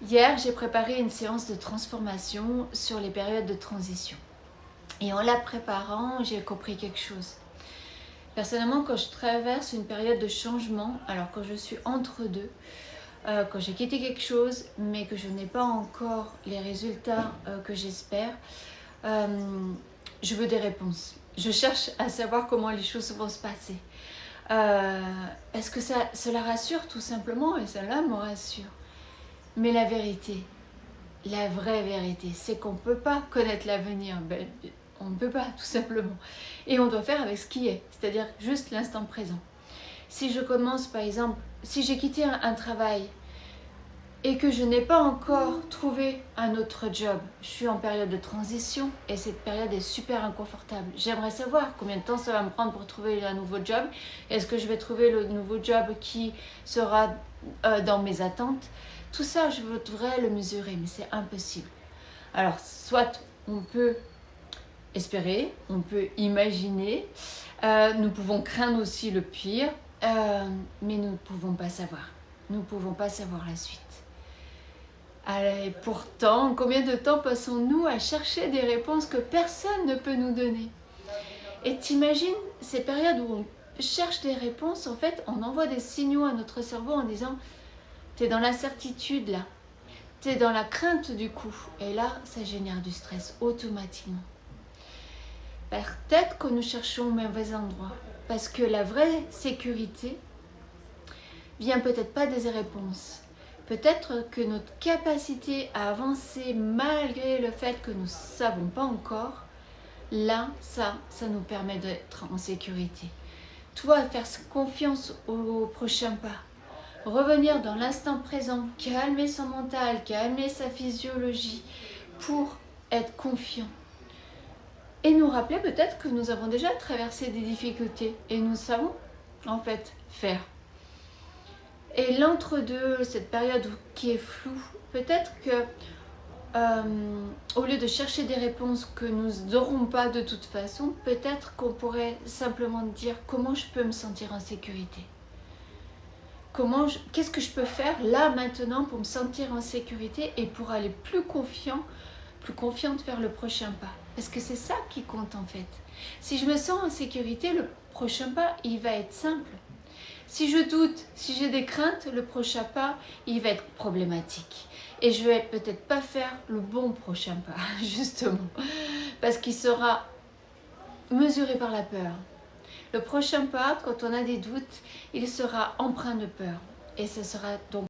Hier, j'ai préparé une séance de transformation sur les périodes de transition. Et en la préparant, j'ai compris quelque chose. Personnellement, quand je traverse une période de changement, alors quand je suis entre deux, quand j'ai quitté quelque chose, mais que je n'ai pas encore les résultats que j'espère, je veux des réponses. Je cherche à savoir comment les choses vont se passer. Est-ce que cela rassure tout simplement? Et cela me rassure. Mais la vérité, la vraie vérité, c'est qu'on ne peut pas connaître l'avenir. On ne peut pas, tout simplement. Et on doit faire avec ce qui est, c'est-à-dire juste l'instant présent. Si je commence, par exemple, si j'ai quitté un travail et que je n'ai pas encore trouvé un autre job, je suis en période de transition et cette période est super inconfortable. J'aimerais savoir combien de temps ça va me prendre pour trouver un nouveau job. Est-ce que je vais trouver le nouveau job qui sera dans mes attentes? Tout ça, je voudrais le mesurer, mais c'est impossible. Alors, soit on peut espérer, on peut imaginer, nous pouvons craindre aussi le pire, mais nous ne pouvons pas savoir. Nous ne pouvons pas savoir la suite. Et pourtant, combien de temps passons-nous à chercher des réponses que personne ne peut nous donner? Et t'imagines ces périodes où on cherche des réponses, en fait, on envoie des signaux à notre cerveau en disant « t'es dans l'incertitude là, t'es dans la crainte du coup ». Et là, ça génère du stress automatiquement. Peut-être que nous cherchons au mauvais endroit, parce que la vraie sécurité vient peut-être pas des réponses. Peut-être que notre capacité à avancer malgré le fait que nous ne savons pas encore, là, ça nous permet d'être en sécurité. Toi, faire confiance au prochain pas. Revenir dans l'instant présent, calmer son mental, calmer sa physiologie pour être confiant. Et nous rappeler peut-être que nous avons déjà traversé des difficultés et nous savons en fait faire. Et l'entre-deux, cette période qui est floue, peut-être que au lieu de chercher des réponses que nous n'aurons pas de toute façon, peut-être qu'on pourrait simplement dire comment je peux me sentir en sécurité. Qu'est-ce que je peux faire là maintenant pour me sentir en sécurité et pour aller plus confiante vers le prochain pas. Parce que c'est ça qui compte en fait. Si je me sens en sécurité, le prochain pas, il va être simple. Si je doute, si j'ai des craintes, le prochain pas, il va être problématique. Et je vais peut-être pas faire le bon prochain pas, justement. Parce qu'il sera mesuré par la peur. Le prochain pas, quand on a des doutes, il sera empreint de peur. Et ce sera donc